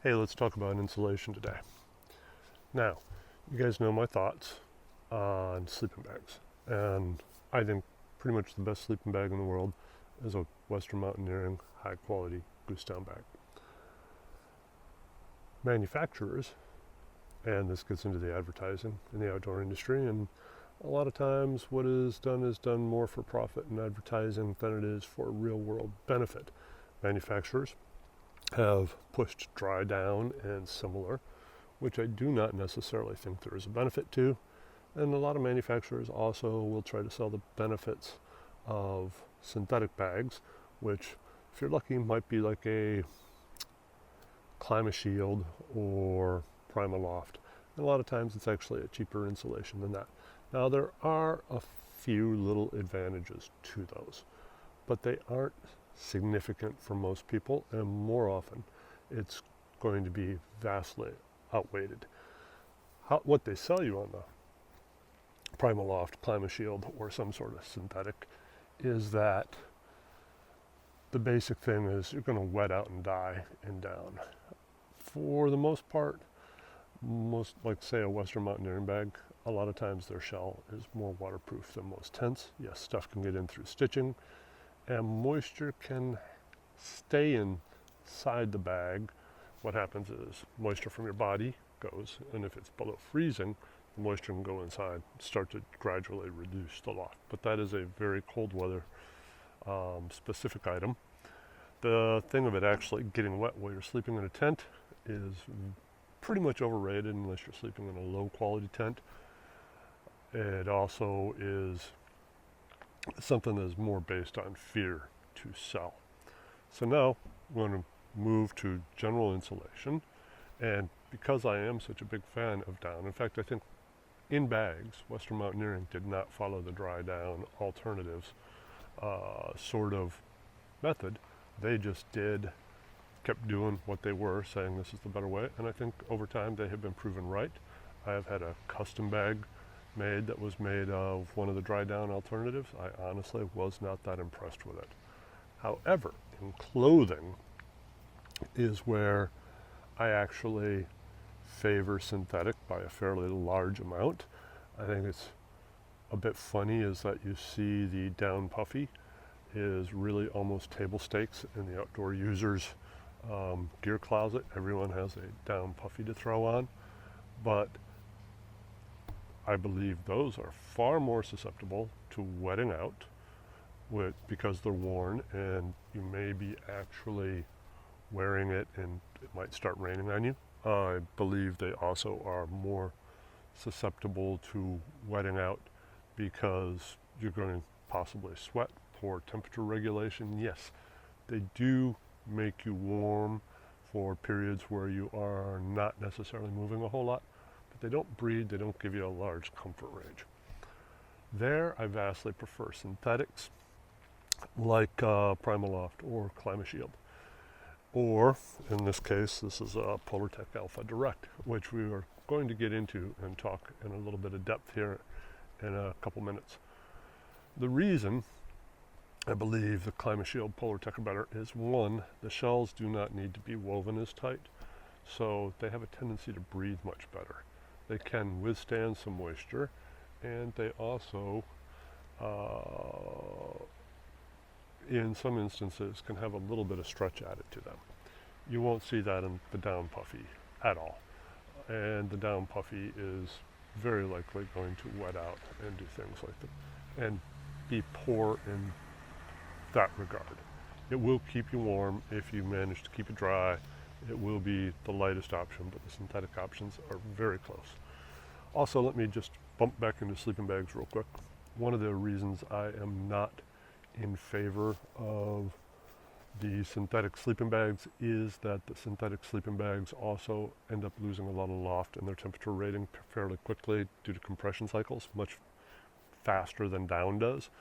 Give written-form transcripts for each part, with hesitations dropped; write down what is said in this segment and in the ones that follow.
Hey, let's talk about insulation today. Now, you guys know my thoughts on sleeping bags, and I think pretty much the best sleeping bag in the world is a Western Mountaineering high quality goose down bag. Manufacturers, and this gets into the advertising in the outdoor industry, and a lot of times what is done more for profit in advertising than it is for real world benefit. Manufacturers have pushed dry down and similar, which I do not necessarily think there is a benefit to. And a lot of manufacturers also will try to sell the benefits of synthetic bags, which, if you're lucky, might be like a Climashield or Primaloft. And a lot of times it's actually a cheaper insulation than that. Now, there are a few little advantages to those, but they aren't significant for most people, and more often it's going to be vastly outweighed. What they sell you on the Primaloft, Climashield, or some sort of synthetic is that the basic thing is you're going to wet out and die and down. For the most part, most, like say a Western Mountaineering bag, a lot of times their shell is more waterproof than most tents. Yes, stuff can get in through stitching, and moisture can stay inside the bag. What happens is moisture from your body goes, and if it's below freezing, the moisture can go inside and start to gradually reduce the loft. But that is a very cold weather specific item. The thing of it actually getting wet while you're sleeping in a tent is pretty much overrated unless you're sleeping in a low quality tent. It also is something that is more based on fear to sell. So now I'm going to move to general insulation, and because I am such a big fan of down, in fact I think in bags Western Mountaineering did not follow the dry down alternatives sort of method. They just kept doing what they were, saying this is the better way, and I think over time they have been proven right. I have had a custom bag made that was made of one of the dry down alternatives. I honestly was not that impressed with it. However, in clothing is where I actually favor synthetic by a fairly large amount. I think it's a bit funny is that you see the down puffy is really almost table stakes in the outdoor users gear closet. Everyone has a down puffy to throw on, but I believe those are far more susceptible to wetting out because they're worn, and you may be actually wearing it and it might start raining on you. I believe they also are more susceptible to wetting out because you're going to possibly sweat. Poor temperature regulation. Yes, they do make you warm for periods where you are not necessarily moving a whole lot, but they don't breed, they don't give you a large comfort range. There, I vastly prefer synthetics like Primaloft or Climashield. Or, in this case, this is a Polartec Alpha Direct, which we are going to get into and talk in a little bit of depth here in a couple minutes. The reason I believe the Climashield Polartec are better is, one, the shells do not need to be woven as tight, so they have a tendency to breathe much better. They can withstand some moisture, and they also, in some instances, can have a little bit of stretch added to them. You won't see that in the down puffy at all, and the down puffy is very likely going to wet out and do things like that and be poor in that regard. It will keep you warm if you manage to keep it dry. It will be the lightest option, but the synthetic options are very close. Also, let me just bump back into sleeping bags real quick. One of the reasons I am not in favor of the synthetic sleeping bags is that the synthetic sleeping bags also end up losing a lot of loft in their temperature rating fairly quickly due to compression cycles, much faster than down does,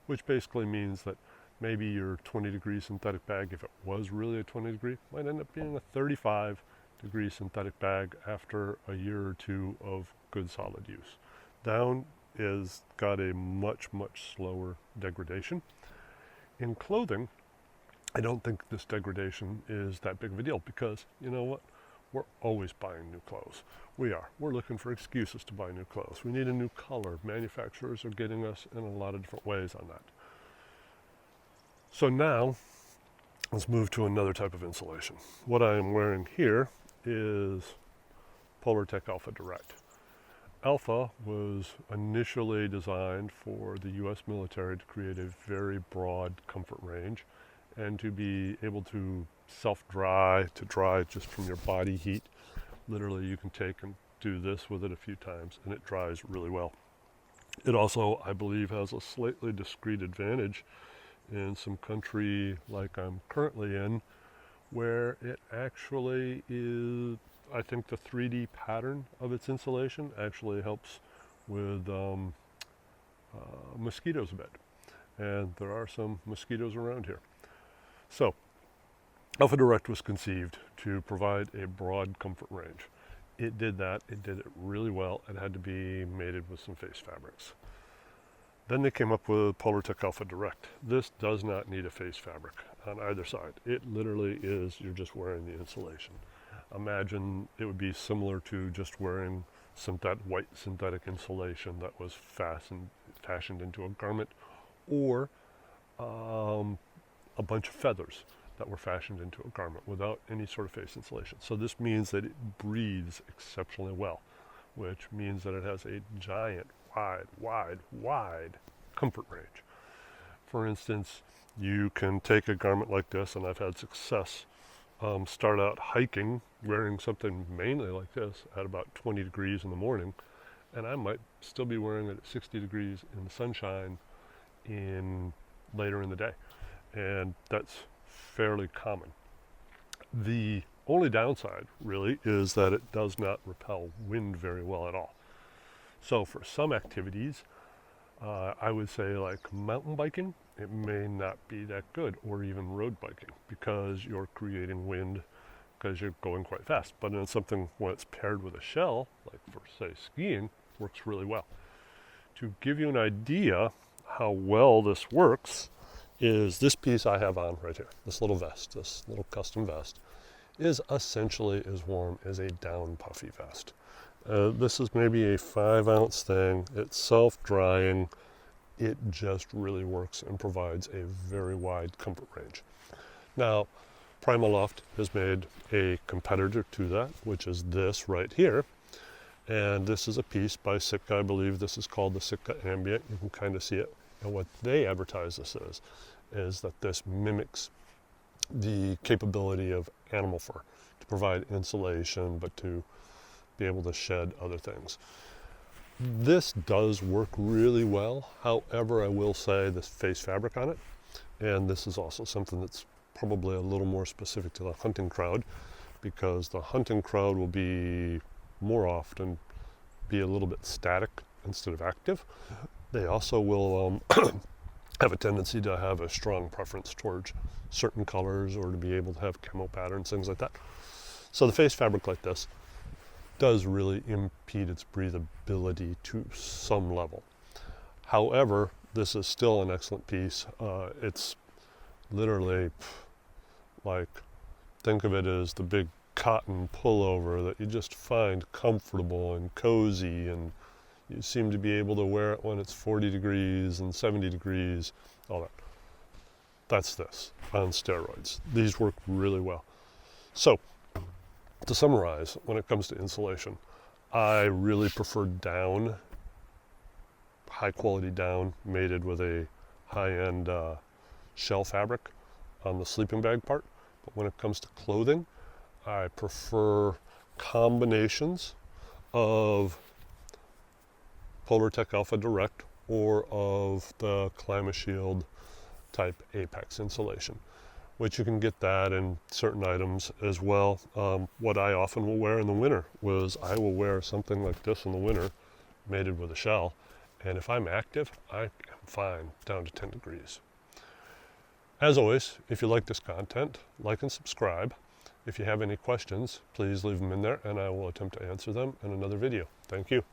which basically means that maybe your 20 degree synthetic bag, if it was really a 20 degree, might end up being a 35 degree synthetic bag after a year or two of good solid use. Down is got a much slower degradation. In clothing, I don't think this degradation is that big of a deal because, you know what, We're always buying new clothes. We are. We're looking for excuses to buy new clothes. We need a new color. Manufacturers are getting us in a lot of different ways on that. So now, let's move to another type of insulation. What I am wearing here is Polartec Alpha Direct. Alpha was initially designed for the U.S. military to create a very broad comfort range and to be able to self-dry, to dry just from your body heat. Literally, you can take and do this with it a few times and it dries really well. It also, I believe, has a slightly discrete advantage in some country like I'm currently in, where it actually is, I think the 3D pattern of its insulation actually helps with mosquitoes a bit. And there are some mosquitoes around here. So, Alpha Direct was conceived to provide a broad comfort range. It did that. It did it really well. It had to be mated with some face fabrics. Then they came up with Polartec Alpha Direct. This does not need a face fabric on either side. It literally is, you're just wearing the insulation. Imagine it would be similar to just wearing white synthetic insulation that was fashioned into a garment, or a bunch of feathers that were fashioned into a garment without any sort of face insulation. So this means that it breathes exceptionally well, which means that it has a giant, wide comfort range. For instance, you can take a garment like this, and I've had success start out hiking wearing something mainly like this at about 20 degrees in the morning, and I might still be wearing it at 60 degrees in the sunshine later in the day, and that's fairly common. The only downside really is that it does not repel wind very well at all. So for some activities, I would say like mountain biking, it may not be that good, or even road biking, because you're creating wind because you're going quite fast. But in something when it's paired with a shell, like for say skiing, works really well. To give you an idea how well this works is this piece I have on right here, this little vest, this little custom vest, is essentially as warm as a down puffy vest. This is maybe a 5-ounce thing. It's self-drying. It just really works and provides a very wide comfort range. Now, PrimaLoft has made a competitor to that, which is this right here. And this is a piece by Sitka. I believe this is called the Sitka Ambient. You can kind of see it. And what they advertise this is that this mimics the capability of animal fur to provide insulation, but to be able to shed other things. This does work really well. However, I will say this face fabric on it, and this is also something that's probably a little more specific to the hunting crowd, because the hunting crowd will be more often be a little bit static instead of active. They also will have a tendency to have a strong preference towards certain colors, or to be able to have camo patterns, things like that. So the face fabric like this does really impede its breathability to some level. However, this is still an excellent piece. It's literally like, think of it as the big cotton pullover that you just find comfortable and cozy, and you seem to be able to wear it when it's 40 degrees and 70 degrees, all that. That's this on steroids. These work really well. So, to summarize, when it comes to insulation, I really prefer down, high quality down, mated with a high-end shell fabric on the sleeping bag part. But when it comes to clothing, I prefer combinations of Polartec Alpha Direct or of the ClimaShield type Apex insulation, which you can get that in certain items as well. What I often will wear in the winter was I will wear something like this in the winter, mated with a shell, and if I'm active, I am fine down to 10 degrees. As always, if you like this content, like and subscribe. If you have any questions, please leave them in there and I will attempt to answer them in another video. Thank you.